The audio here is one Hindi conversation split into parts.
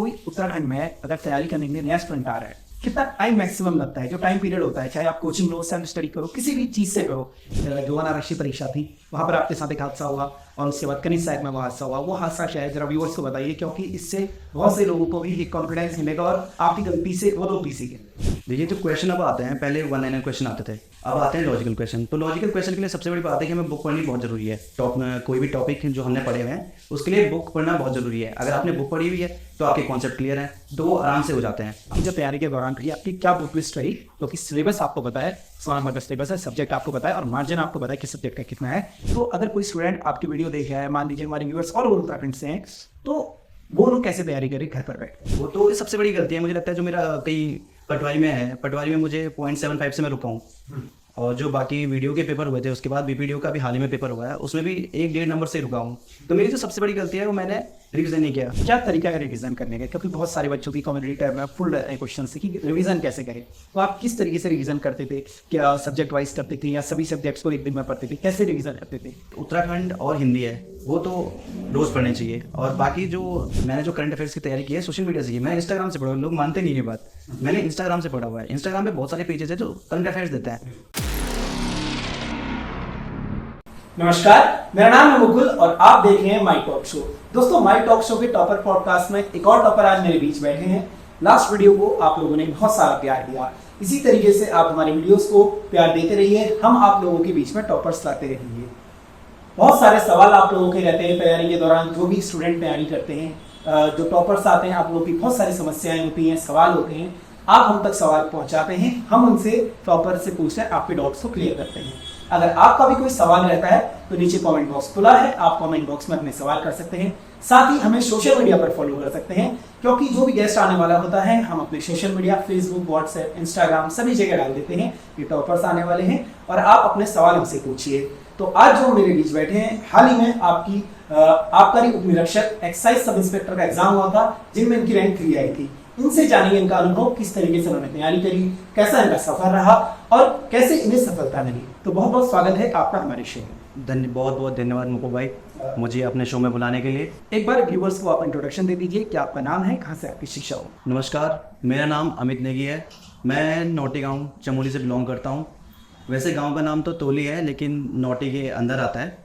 कोई उत्तराखंड में अगर तैयारी करने के लिए नया स्टूडेंट आ रहा है, कितना टाइम मैक्सिमम लगता है? जो टाइम पीरियड होता है, चाहे आप कोचिंग लो, सेल्फ स्टडी करो, किसी भी चीज़ से करो। जो अनारक्षी परीक्षा थी, वहाँ पर आपके साथ एक हादसा हुआ और उसके बाद कनिष्ठ साइड में वो हादसा हुआ। वो हादसा शायद जरा व्यूअर्स को बताइए, क्योंकि इससे बहुत से लोगों को भी एक कॉन्फिडेंस मिलेगा और आपकी गलती से वो लोग भी सीखें। देखिए, जो क्वेश्चन अब आते हैं, पहले वन लाइनर क्वेश्चन आते थे, अब आते हैं लॉजिकल क्वेश्चन। तो लॉजिकल क्वेश्चन के लिए सबसे बड़ी बात है कि हमें बुक पढ़नी बहुत जरूरी है। कोई भी टॉपिक जो हमने पढ़े हुए हैं उसके लिए बुक पढ़ना बहुत जरूरी है। अगर आपने बुक पढ़ी हुई है तो आपके कॉन्सेप्ट क्लियर हैं, तो वो आराम से हो जाते हैं। आपकी जो तैयारी के दौरान करिए, आपकी क्या बुक लिस्ट रही, क्योंकि सिलेबस आपको पता है, सिलेबस है, सब्जेक्ट आपको पता है और मार्जिन आपको पता है कि सब्जेक्ट का कितना है। तो अगर कोई स्टूडेंट आपकी वीडियो देख रहा है, मान लीजिए हमारे व्यूअर्स ऑल ओवर उत्तराखंड से हैं, तो वो लोग कैसे तैयारी करें घर पर बैठ? वो तो सबसे बड़ी गलती है मुझे लगता है, जो मेरा कई पटवारी में है, पटवारी में मुझे 0.75 से मैं रुका हूँ। और जो बाकी वीडियो के पेपर हुए थे, उसके बाद बीपीडीओ का भी हाल ही में पेपर हुआ है, उसमें भी 1-1.5 नंबर से रुका हूँ। तो मेरी जो सबसे बड़ी गलती है वो मैंने रिविजन नहीं किया। क्या तरीका है रिवीजन करने का? क्योंकि बहुत सारे बच्चों की कम्युनिटी टैब में फुल क्वेश्चन से कि रिवीजन कैसे करें, तो आप किस तरीके से रिवीजन करते थे? क्या सब्जेक्ट वाइज करते थे या सभी सब्जेक्ट्स को एक दिन में पढ़ते थे? कैसे रिवीजन करते थे? उत्तराखंड और हिंदी है वो तो रोज़ पढ़ने चाहिए। और बाकी जो मैंने जो करंट अफेयर्स की तैयारी की है सोशल मीडिया से की, मैं इंस्टाग्राम से पढ़ा। लोग मानते नहीं ये बात, मैंने इंस्टाग्राम से पढ़ा हुआ है। इंस्टाग्राम पे बहुत सारे पेजेस है जो करंट अफेयर्स देते हैं। नमस्कार, मेरा नाम है मुकुल और आप देख रहे हैं माई टॉक शो। दोस्तों, माई टॉक शो के टॉपर पॉडकास्ट में एक और टॉपर आज मेरे बीच बैठे हैं। लास्ट वीडियो को आप लोगों ने बहुत सारा प्यार दिया, इसी तरीके से आप हमारी वीडियोस को प्यार देते रहिए, हम आप लोगों के बीच में टॉपर्स लाते रहेंगे। बहुत सारे सवाल आप लोगों के रहते हैं तैयारी के दौरान, जो भी स्टूडेंट तैयारी करते हैं, जो टॉपर्स आते हैं, आप लोगों की बहुत सारी समस्याएं होती हैं, सवाल होते हैं, आप हम तक सवाल पहुंचाते हैं, हम उनसे टॉपर से पूछकर आपके डाउट्स को क्लियर करते हैं। अगर आपका भी कोई सवाल रहता है तो नीचे कमेंट बॉक्स खुला है, आप कमेंट बॉक्स में अपने सवाल कर सकते हैं। साथ ही हमें सोशल मीडिया पर फॉलो कर सकते हैं, क्योंकि जो भी गेस्ट आने वाला होता है हम अपने social media, Facebook, WhatsApp, Instagram सभी जगह डाल देते हैं कि टॉपर्स आने वाले हैं और आप अपने सवाल हमसे पूछिए। तो आज जो मेरे बीच बैठे हैं, हाल ही में आबकारी उप निरीक्षक एक्साइज सब इंस्पेक्टर का एग्जाम हुआ था, जिनमें इनकी रैंक 3 आई थी। इनसे जानिए इनका अनुभव, किस तरीके से उन्होंने तैयारी करी, कैसा इनका सफर रहा और कैसे इन्हें सफलता मिली। तो बहुत बहुत स्वागत है आपका हमारे शो में। बहुत बहुत धन्यवाद मुकुल भाई, मुझे अपने शो में बुलाने के लिए। एक बार व्यूअर्स को आप इंट्रोडक्शन दे दीजिए, क्या आपका नाम है, कहाँ से आपकी शिक्षा हो? नमस्कार, मेरा नाम अमित नेगी है। मैं नौटी गाँव चमोली से बिलोंग करता हूँ। वैसे गांव का नाम तो तोली है, लेकिन नौटी के अंदर आता है।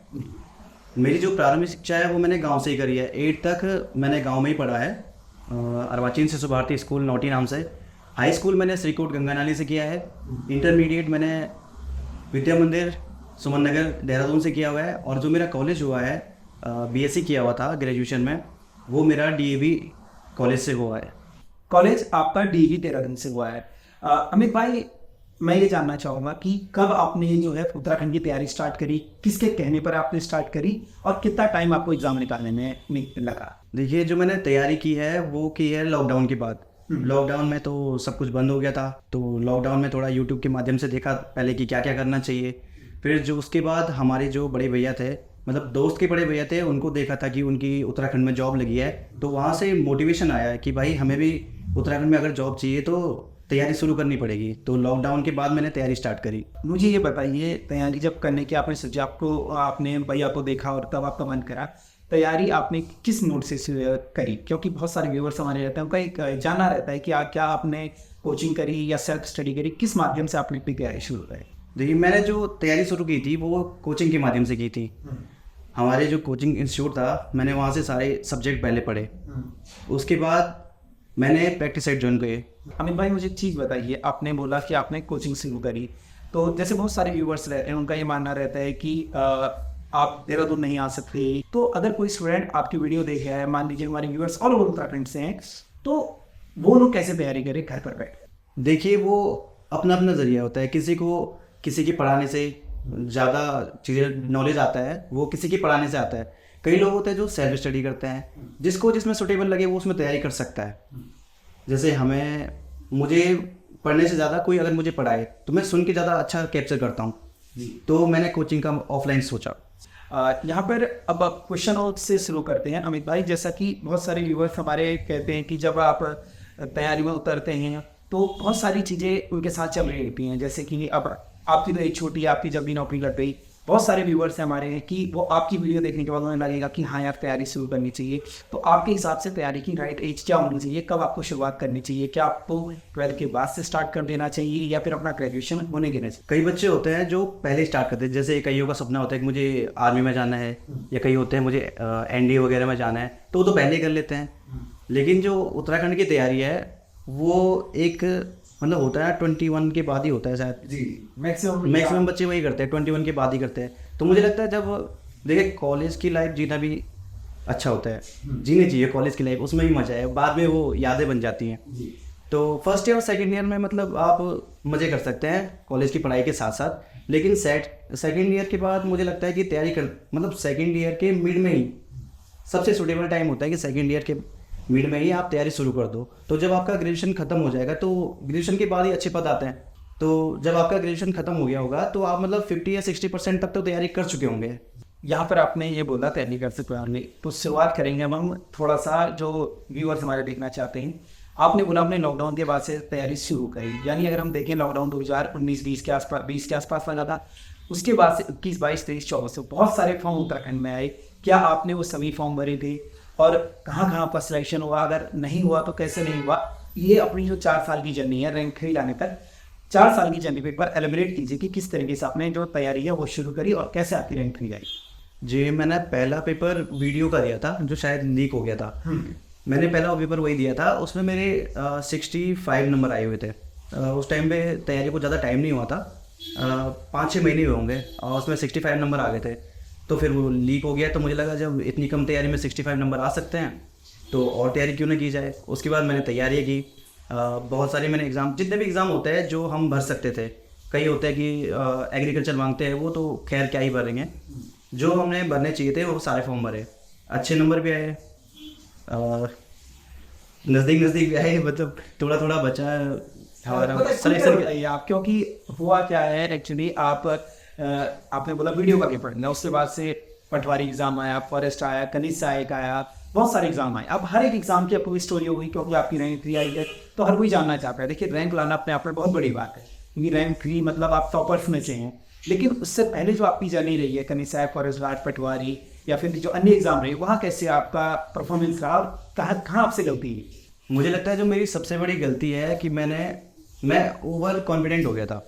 मेरी जो प्रारंभिक शिक्षा है वो मैंने गांव से ही करी है। 8 तक मैंने गांव में ही पढ़ा है, अर्वाचीन शिशु भारती स्कूल नौटी नाम से। हाई स्कूल मैंने श्रीकोट गंगानाली से किया है। इंटरमीडिएट मैंने विद्या मंदिर सुमन नगर देहरादून से किया हुआ है। और जो मेरा कॉलेज हुआ है, बीएससी किया हुआ था ग्रेजुएशन में, वो मेरा डीएवी कॉलेज से हुआ है। कॉलेज आपका डीवी देहरादून से हुआ है। अमित भाई, मैं ये जानना चाहूँगा कि कब आपने जो है उत्तराखंड की तैयारी स्टार्ट करी, किसके कहने पर आपने स्टार्ट करी और कितना टाइम आपको एग्जाम निकालने में लगा? देखिए, जो मैंने तैयारी की है वो की है लॉकडाउन के बाद। लॉकडाउन में तो सब कुछ बंद हो गया था, तो लॉकडाउन में थोड़ा यूट्यूब के माध्यम से देखा पहले कि क्या क्या करना चाहिए। फिर जो उसके बाद हमारे जो बड़े भैया थे, मतलब दोस्त के बड़े भैया थे, उनको देखा था कि उनकी उत्तराखंड में जॉब लगी है, तो वहाँ से मोटिवेशन आया कि भाई हमें भी उत्तराखंड में अगर जॉब चाहिए तो तैयारी शुरू करनी पड़ेगी। तो लॉकडाउन के बाद मैंने तैयारी स्टार्ट करी। मुझे ये बताइए, तैयारी जब करने की आपने सोचा, आपने भैया को देखा और तब आपका मन करा, तैयारी आपने किस मोड से करी? क्योंकि बहुत सारे व्यूअर्स हमारे रहते हैं, उनका एक जानना रहता है कि क्या आपने कोचिंग करी या सेल्फ स्टडी करी, किस माध्यम से आपने अपनी तैयारी शुरू करी? देखिए, मैंने जो तैयारी शुरू की थी वो कोचिंग के माध्यम से की थी। हमारे जो कोचिंग इंस्टीट्यूट था, मैंने वहाँ से सारे सब्जेक्ट पहले पढ़े। उसके बाद मैंने प्रैक्टिस सेट ज्वाइन किए। अमित भाई, मुझे एक चीज़ बताइए, आपने बोला कि आपने कोचिंग शुरू करी, तो जैसे बहुत सारे व्यूअर्स रहते हैं, उनका ये मानना रहता है कि आप देहरादून नहीं आ सकते। तो अगर कोई स्टूडेंट आपकी वीडियो देख रहा है, मान लीजिए हमारे व्यूअर्स ऑल ओवर उत्तराखंड से हैं, तो वो लोग कैसे तैयारी करें घर पर बैठ? देखिए, वो अपना अपना जरिया होता है। किसी को किसी के पढ़ाने से ज़्यादा चीज़ें नॉलेज आता है, वो किसी के पढ़ाने से आता है। कई लोग होते हैं जो सेल्फ स्टडी करते हैं, जिसको जिसमें सुटेबल लगे वो उसमें तैयारी कर सकता है। जैसे मुझे पढ़ने से ज़्यादा कोई अगर मुझे पढ़ाए तो मैं सुन के ज़्यादा अच्छा कैप्चर करता हूँ, तो मैंने कोचिंग का ऑफलाइन सोचा। यहाँ पर अब क्वेश्चन आउट से शुरू करते हैं अमित भाई। जैसा कि बहुत सारे व्यूअर्स हमारे कहते हैं कि जब आप तैयारी में उतरते हैं तो बहुत सारी चीज़ें उनके साथ चल रही होती हैं, जैसे कि अब आपकी तो एक छोटी, आपकी जब भी नौकरी लग गई बहुत सारे व्यूवर्स हैं हमारे कि वो आपकी वीडियो देखने के बाद उन्हें लगेगा कि हाँ यार तैयारी शुरू करनी चाहिए। तो आपके हिसाब से तैयारी की राइट एज क्या होनी चाहिए, कब आपको शुरुआत करनी चाहिए? क्या आपको 12th के बाद से स्टार्ट कर देना चाहिए या फिर अपना ग्रेजुएशन होने देना चाहिए? कई बच्चे होते हैं जो पहले स्टार्ट करते हैं, जैसे कईयों का सपना होता है कि मुझे आर्मी में जाना है, या कई होते हैं मुझे एनडीए वगैरह में जाना है, तो वो तो पहले ही कर लेते हैं। लेकिन जो उत्तराखंड की तैयारी है वो एक मतलब होता है 21 के बाद ही होता है शायद। जी, मैक्सिमम बच्चे वही करते हैं, 21 के बाद ही करते हैं। तो मुझे लगता है जब देखिए कॉलेज की लाइफ जीना भी अच्छा होता है, जीनी चाहिए कॉलेज की लाइफ, उसमें भी मजा है, बाद में वो यादें बन जाती हैं। तो फर्स्ट ईयर और सेकेंड ईयर में मतलब आप मज़े कर सकते हैं कॉलेज की पढ़ाई के साथ साथ, लेकिन सेकेंड ईयर के बाद मुझे लगता है कि तैयारी कर मतलब सेकेंड ईयर के मिड में ही सबसे सूटेबल टाइम होता है कि सेकेंड ईयर के मिड में ही आप तैयारी शुरू कर दो। तो जब आपका ग्रेजुएशन खत्म हो जाएगा तो ग्रेजुएशन के बाद ही अच्छे पद आते हैं। तो जब आपका ग्रेजुएशन खत्म हो गया होगा तो आप मतलब 50 या 60% तक तो तैयारी कर चुके होंगे। यहाँ पर आपने ये बोला तैयारी कर सकते हैं, तो शुरुआत करेंगे हम थोड़ा सा जो व्यूअर्स हमारे देखना चाहते हैं। आपने बोला आपने लॉकडाउन के बाद से तैयारी शुरू करी, यानी अगर हम देखें लॉकडाउन 2019-20 के आसपास 20 के आसपास लगा था, उसके बाद से 21, 22, 23, 24 से बहुत सारे फॉर्म उत्तराखंड में आए। क्या आपने वो सभी फॉर्म भरे थे और कहाँ कहाँ आपका सिलेक्शन हुआ? अगर नहीं हुआ तो कैसे नहीं हुआ? ये अपनी जो 4 साल की जर्नी है रैंक 3 लाने तक, 4 साल की जर्नी पे एक बार एलिमिनेट कीजिए कि किस तरीके से आपने जो तैयारी है वो शुरू करी और कैसे आपकी रैंक 3 आई। जी, मैंने पहला पेपर वीडियो का दिया था जो शायद लीक हो गया था। मैंने पहला पेपर वही दिया था, उसमें मेरे 65 नंबर आए हुए थे। उस टाइम पे तैयारी को ज़्यादा टाइम नहीं हुआ था, 5-6 महीने हुए होंगे, और उसमें 65 नंबर आ गए थे। तो फिर वो लीक हो गया, तो मुझे लगा जब इतनी कम तैयारी में 65 नंबर आ सकते हैं तो और तैयारी क्यों ना की जाए। उसके बाद मैंने तैयारी की, बहुत सारे मैंने एग्ज़ाम, जितने भी एग्ज़ाम होते हैं जो हम भर सकते थे, कई होते हैं कि एग्रीकल्चर मांगते हैं, वो तो खैर क्या ही भरेंगे, जो हमने भरने चाहिए थे वो सारे फॉर्म भरे, अच्छे नंबर भी आए, नज़दीक भी आए, मतलब थोड़ा थोड़ा बचा हमारा सिलेक्शन। आप क्योंकि हुआ क्या है एक्चुअली, आपने बोला वीडियो का पेपर ना, उसके बाद से पटवारी एग्जाम आया, फॉरेस्ट आया, कनिष्ठ सहायक आया, बहुत सारे एग्जाम आए। अब हर एक एग्जाम की आपको स्टोरी होगी क्योंकि आपकी रैंक 3 आई है, तो हर कोई जानना चाहता है। देखिए रैंक लाना अपने आप में बहुत बड़ी बात है, क्योंकि रैंक 3 मतलब आप टॉपर्स में से हैं। लेकिन उससे पहले जो आपकी जर्नी रही है कनिष्ठ सहायक, फॉरेस्ट गार्ड, पटवारी या फिर जो अन्य एग्जाम रहे, वहाँ कैसे आपका परफॉर्मेंस रहा और कहाँ आपसे गलती है? मुझे लगता है जो मेरी सबसे बड़ी गलती है कि मैं ओवर कॉन्फिडेंट हो गया था।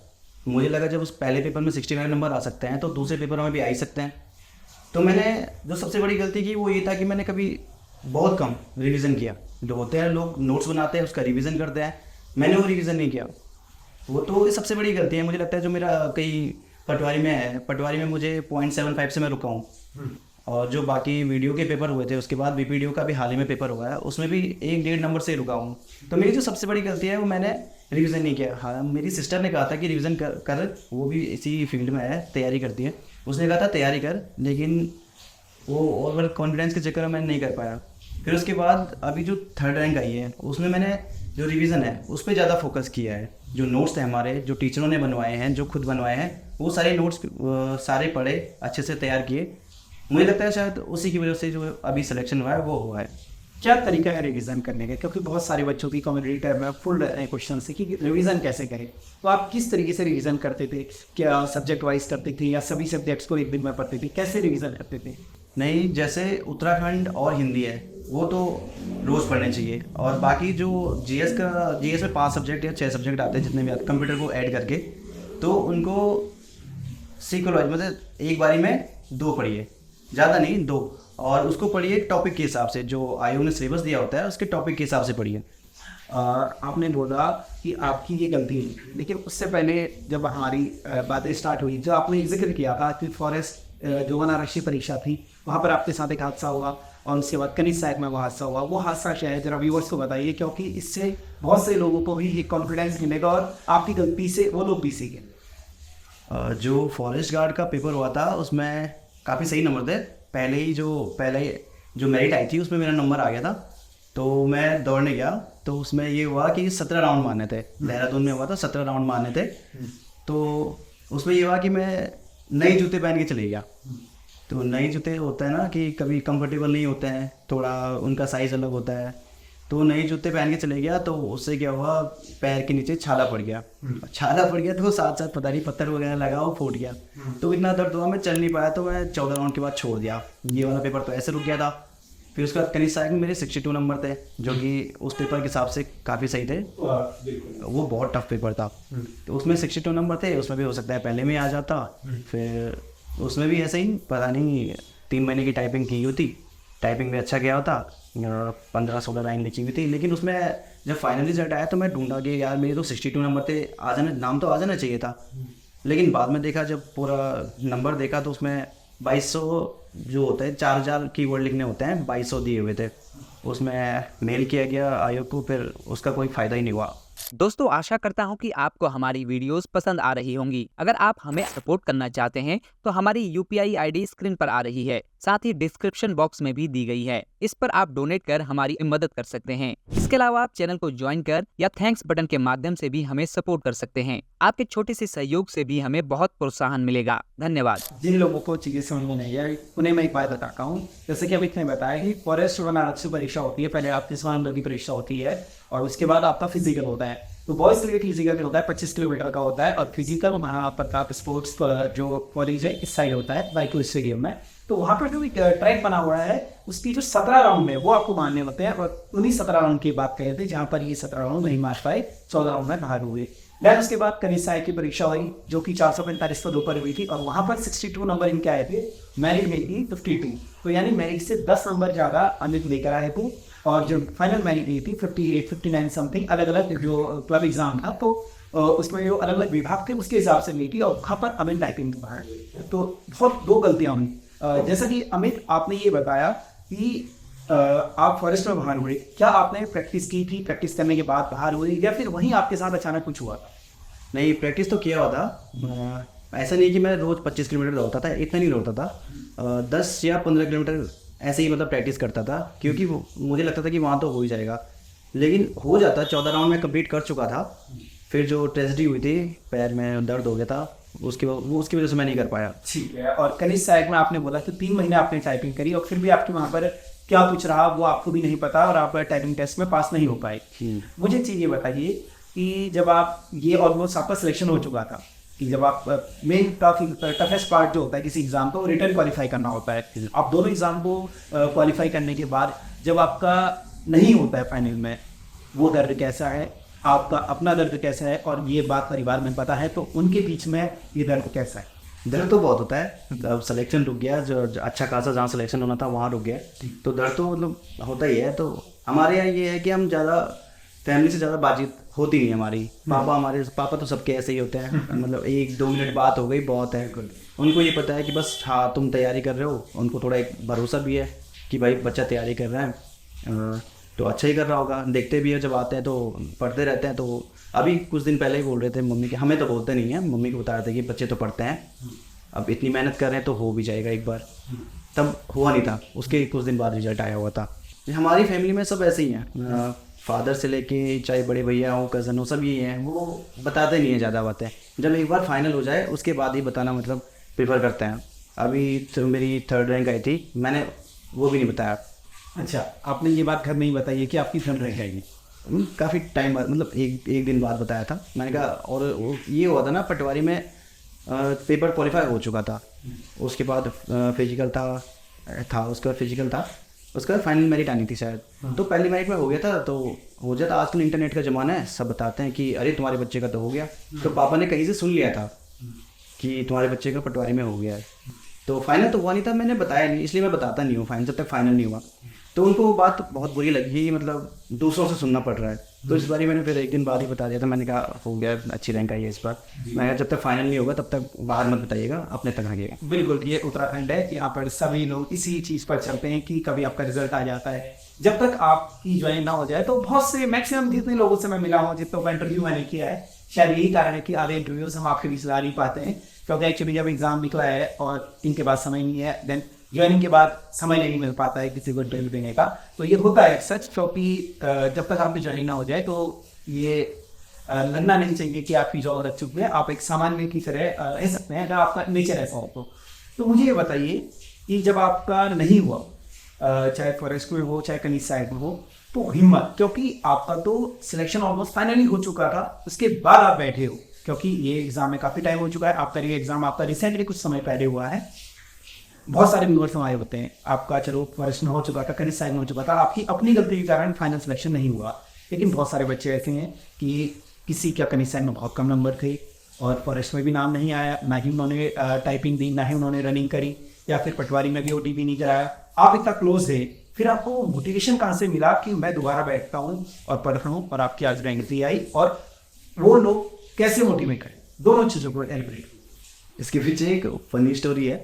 मुझे लगा जब उस पहले पेपर में 65 नंबर आ सकते हैं तो दूसरे पेपर में भी आ ही सकते हैं। तो मैंने जो सबसे बड़ी गलती की वो ये था कि मैंने कभी बहुत कम रिवीजन किया। जो होते हैं लोग नोट्स बनाते हैं उसका रिवीजन करते हैं, मैंने वो रिवीजन नहीं किया। वो तो सबसे बड़ी गलती है मुझे लगता है जो मेरा कई पटवारी में है। पटवारी में मुझे 0.75 से मैं रुका हूँ, और जो बाकी वीडियो के पेपर हुए थे उसके बाद बीपीडीओ का भी हाल ही में पेपर हुआ है, उसमें भी 1-1.5 नंबर से रुका हूँ। तो मेरी जो सबसे बड़ी गलती है वो मैंने रिवीजन नहीं किया। हाँ, मेरी सिस्टर ने कहा था कि रिवीजन कर, वो भी इसी फील्ड में है, तैयारी करती है, उसने कहा था तैयारी कर, लेकिन वो ओवर कॉन्फिडेंस के चक्कर में मैंने नहीं कर पाया। फिर उसके बाद अभी जो 3rd रैंक आई है उसमें मैंने जो रिवीजन है उस पर ज़्यादा फोकस किया है। जो नोट्स थे हमारे, जो टीचरों ने बनवाए हैं, जो खुद बनवाए हैं, वो सारे नोट्स सारे पढ़े, अच्छे से तैयार किए। मुझे लगता है शायद उसी की वजह से जो अभी सिलेक्शन हुआ है वो हुआ है। क्या तरीका है रिवीजन करने का? क्योंकि बहुत सारे बच्चों की कम्युनिटी टैब में फुल क्वेश्चन से कि रिवीजन कैसे करें, तो आप किस तरीके से रिवीजन करते थे? क्या सब्जेक्ट वाइज करते थे या सभी सब्जेक्ट्स को एक दिन में पढ़ते थे? कैसे रिवीजन करते थे? नहीं, जैसे उत्तराखंड और हिंदी है वो तो रोज़ पढ़ने चाहिए, और बाकी जो जीएस में 5 सब्जेक्ट या 6 सब्जेक्ट आते हैं जितने भी आते कंप्यूटर को ऐड करके, तो उनको सीक्वेंस मतलब एक बारी में 2 पढ़िए, ज़्यादा नहीं 2, और उसको पढ़िए टॉपिक के हिसाब से, जो आयोग ने सिलेबस दिया होता है उसके टॉपिक के हिसाब से पढ़िए। आपने बोला कि आपकी ये गलती है, लेकिन उससे पहले जब हमारी बातें स्टार्ट हुई, जो आपने जिक्र किया था कि फॉरेस्ट जो अनारक्षी परीक्षा थी वहाँ पर आपके साथ एक हादसा हुआ, और उसके बाद कनिष्ठ सहायक में वो हादसा हुआ, वो हादसा क्या है जरा व्यूअर्स को बताइए, क्योंकि इससे बहुत से लोगों को भी एक कॉन्फिडेंस मिलेगा और आपकी गलती से वो लोग भी सीखें। जो फॉरेस्ट गार्ड का पेपर हुआ था उसमें काफ़ी सही नंबर थे। पहले जो मेरिट आई थी उसमें मेरा नंबर आ गया था, तो मैं दौड़ने गया, तो उसमें ये हुआ कि 17 राउंड मारने थे। देहरादून में हुआ था, 17 राउंड मारने थे। तो उसमें ये हुआ कि मैं नए जूते पहन के चले गया। तो नए जूते होता है ना कि कभी कंफर्टेबल नहीं होते हैं, थोड़ा उनका साइज़ अलग होता है, तो नए जूते पहन के चले गया, तो उससे क्या हुआ, पैर के नीचे छाला पड़ गया। छाला पड़ गया तो साथ साथ पता नहीं पत्थर वगैरह लगा, वो फूट गया। तो इतना दर्द हुआ, मैं चल नहीं पाया, तो मैं 14 राउंड के बाद छोड़ दिया। ये वाला पेपर तो ऐसे रुक गया था। फिर उसके बाद कनिष्ठ सहायक में मेरे 62 नंबर थे, जो कि उस पेपर के हिसाब से काफ़ी सही थे। वो बहुत टफ पेपर था। तो उसमें 62 नंबर थे, उसमें भी हो सकता है पहले में आ जाता। फिर उसमें भी ऐसे ही पता नहीं 3 महीने की टाइपिंग की हुई थी, टाइपिंग में अच्छा गया होता, 15-16 लाइन लिखी हुई थी। लेकिन उसमें जब फाइनल रिजल्ट आया तो मैं ढूंढा कि यार मेरे तो 62 नंबर थे, आ जाना, नाम तो आ जाना चाहिए था। लेकिन बाद में देखा, जब पूरा नंबर देखा तो उसमें 2200 जो होते हैं, 4000 कीवर्ड लिखने होते हैं, 2200 दिए हुए थे। उसमें मेल किया गया आयोग को, फिर उसका कोई फ़ायदा ही नहीं हुआ। दोस्तों, आशा करता हूं कि आपको हमारी वीडियोस पसंद आ रही होंगी। अगर आप हमें सपोर्ट करना चाहते हैं तो हमारी यूपीआई आईडी स्क्रीन पर आ रही है, साथ ही डिस्क्रिप्शन बॉक्स में भी दी गई है। इस पर आप डोनेट कर हमारी मदद कर सकते हैं। इसके अलावा आप चैनल को ज्वाइन कर या थैंक्स बटन के माध्यम से भी हमें सपोर्ट कर सकते हैं। आपके छोटे से सहयोग से भी हमें बहुत प्रोत्साहन मिलेगा। धन्यवाद। जिन लोगों को चीज़ें समझ में नहीं आई उन्हें मैं एक बात बताता हूँ। जैसे कि अभी इसने बताया कि फॉरेस्ट अलग से परीक्षा होती है, पहले आपकी स्वास्थ्य की परीक्षा होती है और उसके बाद आपका फिजिकल होता है। तो बॉयज़ के लिए फिजिकल होता है 25 किलोमीटर का होता है, और फिजिकल वहाँ प्रताप स्पोर्ट्स जो कॉलेज है इस साइड होता है बाइक स्टेडियम में। तो वहाँ पर जो एक ट्रैक बना हुआ है, उसकी जो 17 राउंड है वो आपको मानने होते हैं, और उन्हीं 17 राउंड की बात कह रहे थे जहाँ पर ये 17 राउंड नहीं मार पाए, 14 राउंड में बाहर हुए। देन उसके बाद कनिष्ठ सहायक की परीक्षा हुई जो कि 445 पर ऊपर हुई थी, और वहाँ पर 62 नंबर इनके आए थे, मेरिट में थी 52। तो यानी मेरिट से 10 नंबर ज़्यादा अमित लेकर आए थे, और जो फाइनल मेरिट हुई थी 58, 59 समथिंग, अलग अलग जो क्लब एग्जाम था, तो उसमें जो अलग अलग विभाग थे उसके हिसाब से नहीं थी, और वहाँ पर अमित टाइपिंग के बाहर। तो बहुत 2 गलतियाँ हुई। जैसा कि अमित आपने ये बताया कि आप फॉरेस्ट में बाहर हुए, क्या आपने प्रैक्टिस की थी, प्रैक्टिस करने के बाद बाहर हुए, या फिर वहीं आपके साथ अचानक कुछ हुआ? नहीं, प्रैक्टिस तो किया हुआ था। ऐसा नहीं कि मैं रोज़ 25 किलोमीटर दौड़ता था, इतना नहीं दौड़ता था। 10 या 15 किलोमीटर ऐसे ही मतलब प्रैक्टिस करता था, क्योंकि मुझे लगता था कि वहाँ तो हो ही जाएगा। लेकिन हो जाता, 14 राउंड में कंप्लीट कर चुका था। फिर जो ट्रेजेडी हुई थी, पैर में दर्द हो गया था, उसकी वजह से मैं नहीं कर पाया। ठीक है। और कनिष्ठ सहायक में आपने बोला कि 3 महीने आपने टाइपिंग करी, और फिर भी आपके वहाँ पर क्या कुछ रहा वो आपको भी नहीं पता, और आप टाइपिंग टेस्ट में पास नहीं हो पाए। मुझे चीज़ ये बताइए कि जब आप ये ऑलमोस्ट आपका सिलेक्शन हो चुका था, कि जब आप मेन टफेस्ट पार्ट जो होता है किसी एग्ज़ाम को, रिटर्न क्वालिफाई करना होता है, आप दोनों एग्ज़ाम को क्वालिफाई करने के बाद जब आपका नहीं होता है फाइनल में, वो दर्द कैसा है, आपका अपना दर्द कैसा है, और ये बात परिवार में पता है तो उनके बीच में ये दर्द कैसा है? दर्द तो बहुत होता है। अब सिलेक्शन रुक गया, जो अच्छा खासा जहाँ सिलेक्शन होना था वहाँ रुक गया, तो दर्द तो मतलब होता ही है। तो हमारे यहाँ ये है कि हम ज़्यादा फैमिली से ज़्यादा बातचीत होती नहीं हमारी। पापा तो सबके ऐसे ही होते हैं, मतलब 1-2 मिनट बात हो गई बहुत है। उनको ये पता है कि बस हाँ तुम तैयारी कर रहे हो, उनको थोड़ा एक भरोसा भी है कि भाई बच्चा तैयारी कर रहा है तो अच्छा ही कर रहा होगा। देखते भी है, जब आते हैं तो पढ़ते रहते हैं। तो अभी कुछ दिन पहले ही बोल रहे थे मम्मी के, हमें तो बोलते नहीं हैं, मम्मी को बता रहे थे कि बच्चे तो पढ़ते हैं, अब इतनी मेहनत कर रहे हैं तो हो भी जाएगा एक बार। तब हुआ नहीं था, उसके कुछ दिन बाद रिजल्ट आया हुआ था। हमारी फैमिली में सब ऐसे ही हैं, फादर से लेके चाहे बड़े भैया हो, कज़न हो, सब ये हैं, वो बताते नहीं हैं ज़्यादा बातें। जब एक बार फाइनल हो जाए उसके बाद ही बताना मतलब प्रेफर करते हैं। अभी तो मेरी 3rd रैंक आई थी, मैंने वो भी नहीं बताया। अच्छा, आपने ये बात घर नहीं बताई है कि आपकी 3rd रैंक आएगी? काफ़ी टाइम बाद, मतलब एक दिन बाद बताया था मैंने कहा। और ये हुआ था ना, पटवारी में पेपर क्वालिफाई हो चुका था, उसके बाद फिजिकल था, उसके बाद फिजिकल था, उसके बाद फाइनल मेरिट आनी थी शायद। तो पहली मेरिट में हो गया था, तो हो जाता। आजकल इंटरनेट का ज़माना है, सब बताते हैं कि अरे तुम्हारे बच्चे का तो हो गया। तो पापा ने कहीं से सुन लिया था कि तुम्हारे बच्चे का पटवारी में हो गया है। तो फाइनल तो हुआ नहीं था, मैंने बताया नहीं, इसलिए मैं बताता नहीं हूँ फाइनल, जब तक फाइनल नहीं हुआ। तो उनको वो बात बहुत बुरी लगी, मतलब दूसरों से सुनना पड़ रहा है। तो इस बार मैंने फिर एक दिन बाद ही बता दिया था, मैंने कहा हो गया, अच्छी रैंक आई है इस बार। मैं जब तक फाइनल नहीं होगा तब तक बाहर मत बताइएगा, अपने तक आइएगा। बिल्कुल, ये उत्तराखंड है, यहाँ पर सभी लोग इसी चीज़ पर चलते हैं कि कभी आपका रिजल्ट आ जाता है, जब तक आपकी ज्वाइन ना हो जाए। तो बहुत से मैक्सिमम जितने लोगों से मैं मिला हूँ, जितनों का इंटरव्यू मैंने किया है, शायद यही कारण है कि आधे इंटरव्यूज हम आपके बीच ला नहीं पाते हैं, क्योंकि एक्चुअली जब एग्जाम निकला है और इनके बाद समय नहीं है, देन ज्वाइनिंग के बाद समय नहीं मिल पाता है किसी को इंटरव्यू देने का। तो ये होता है सच, क्योंकि जब तक आपकी ज्वाइनिंग ना हो जाए तो ये लगना नहीं चाहिए कि आपकी जॉब लग चुकी है, आप एक सामान्य की तरह रह सकते हैं अगर आपका नेचर ऐसा हो तो मुझे ये बताइए कि जब आपका नहीं हुआ, चाहे फॉरेस्ट में हो चाहे कनिष्ठ सहायक में हो, तो हिम्मत, क्योंकि आपका तो सिलेक्शन ऑलमोस्ट फाइनली हो चुका था, उसके बाद आप बैठे हो, क्योंकि ये एग्जाम में काफ़ी टाइम हो चुका है। आपका ये एग्जाम आपका रिसेंटली कुछ समय पहले हुआ है। बहुत सारे व्यूअर्स हमारे होते हैं, आपका चलो फर्स्ट में हो चुका था, करीब साइड में हो चुका था, आपकी अपनी गलती के कारण फाइनल सिलेक्शन नहीं हुआ। लेकिन बहुत सारे बच्चे ऐसे हैं कि किसी का कनीसाइन में बहुत कम नंबर थे और फॉरेस्ट में भी नाम नहीं आया, ना ही उन्होंने टाइपिंग दी, ना ही उन्होंने रनिंग करी, या फिर पटवारी में भी OTP नहीं कराया। आप इतना क्लोज थे, फिर आपको मोटिवेशन कहाँ से मिला कि मैं दोबारा बैठता हूँ और पढ़ रहा हूँ, और आपकी आज रैंक थी आई, और वो लोग कैसे मोटिवेट करें? दोनों चीज़ों को एलिब्रेट। इसके पीछे एक फनी स्टोरी है।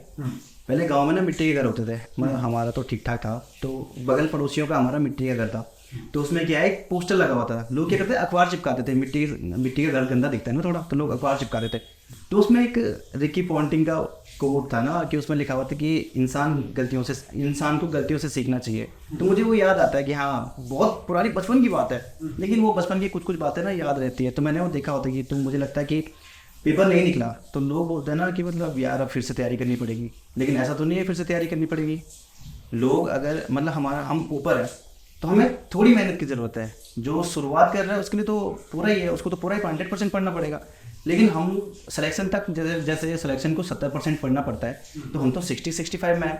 पहले गांव में ना मिट्टी के घर होते थे, मतलब हमारा तो ठीक ठाक था, तो बगल पड़ोसियों का हमारा मिट्टी का घर था। तो उसमें क्या है, एक पोस्टर लगा हुआ था। लोग क्या करते थे, अखबार चिपकाते थे। मिट्टी का घर गंदा दिखता है ना थोड़ा, तो लोग अखबार चिपकाते थे। तो उसमें एक रिकी पॉन्टिंग का कोट था ना, कि उसमें लिखा हुआ था कि इंसान को गलतियों से सीखना चाहिए। तो मुझे वो याद आता है कि हाँ, बहुत पुरानी बचपन की बात है, लेकिन वो बचपन की कुछ कुछ बातें ना याद रहती है। तो मैंने वो देखा होता कि तो मुझे लगता है कि पेपर नहीं निकला तो लोग बोलते हैं ना कि मतलब यार अब फिर से तैयारी करनी पड़ेगी, लेकिन ऐसा तो नहीं है फिर से तैयारी करनी पड़ेगी। लोग अगर मतलब हम ऊपर है तो हमें थोड़ी मेहनत की ज़रूरत है। जो शुरुआत कर रहा है उसके लिए तो पूरा ही है, उसको तो पूरा ही 100% पढ़ना पड़ेगा। लेकिन हम सिलेक्शन तक, जैसे सिलेक्शन को 70% पढ़ना पड़ता है, तो हम तो 60-65 में है।